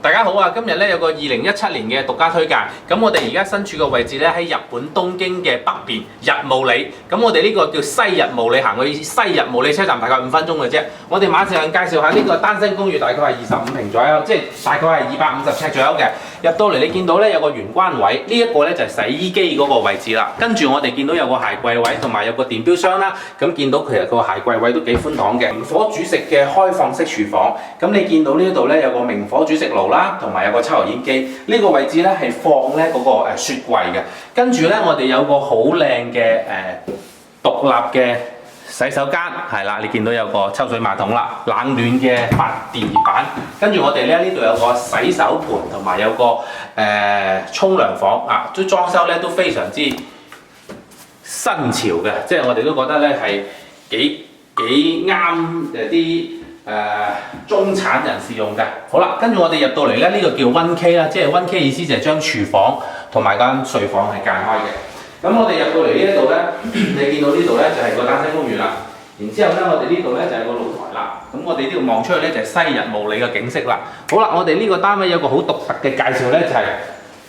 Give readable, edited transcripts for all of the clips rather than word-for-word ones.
大家好啊！今日咧有個2017年嘅獨家推介，咁我哋而家身處嘅位置咧喺日本東京嘅北邊日暮里，咁我哋呢個叫西日暮里，行去西日暮里車站大概5分鐘嘅啫。我哋馬上介紹下呢個單身公寓，大概係25平左右，即係大概係250尺左右嘅。入到嚟你見到咧有個玄關位，呢、一個咧就係洗衣機嗰個位置啦。跟住我哋見到有個鞋櫃位同埋有個電錶箱啦。咁見到其實個鞋櫃位都幾寬敞嘅。明火煮食嘅開放式廚房，咁你見到呢度咧有個明火煮食爐啦，同埋有個抽油煙機。呢、個位置咧係放咧嗰個雪櫃嘅。跟住咧我哋有個好靚嘅獨立嘅洗手間，係啦，你見到有個抽水馬桶啦，冷暖嘅發電熱板。跟住我哋咧呢度有個洗手盤，同埋有個沖涼房啊，都裝修咧都非常之新潮嘅，即係我哋都覺得咧係幾啱啲中產人士用嘅。好啦，跟住我哋入到嚟咧，呢、個叫 1K 啦，即係 1K 意思就係將廚房同埋間睡房係間開嘅。咁我哋入到嚟呢一度咧，你見到呢度咧就係個單身公寓啦。然之後咧，我哋呢度咧就係個露台啦。咁我哋呢度望出去咧就係西日暮里嘅景色啦。好啦，我哋呢個單位有個好獨特嘅介紹咧，就係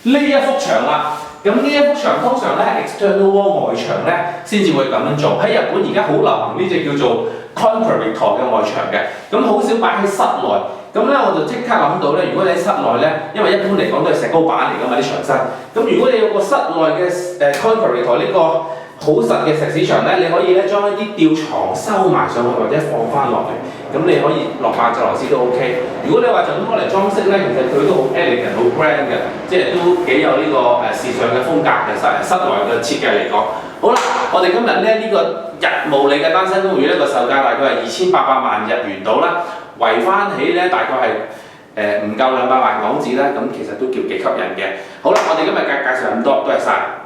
呢一幅牆啦。咁呢一幅牆通常咧 external wall 外牆咧先至會咁樣做。喺日本而家好流行呢隻叫做 concrete 嘅外牆嘅，咁好少擺喺室內。咁咧我就即刻諗到咧，如果你喺室內咧，因為一般嚟講都係石膏板嚟㗎嘛啲牆身。咁如果你有個室內嘅concrete 呢個好實嘅石屎牆咧，你可以咧將一啲吊床收埋上去或者放翻落嚟，咁你可以落馬就螺絲都 OK。如果你話就咁攞嚟裝飾咧，其實佢都好 elegant 好 grand 嘅，即係都幾有呢個時尚嘅風格嘅室內嘅設計嚟講。好啦，我哋今日咧呢個日暮里嘅單身公寓呢個售價大概係2800萬日元到啦，圍翻起咧大概係唔夠200萬港紙啦，咁其實都叫幾吸引嘅。好啦，我哋今日介紹咁多，多謝晒。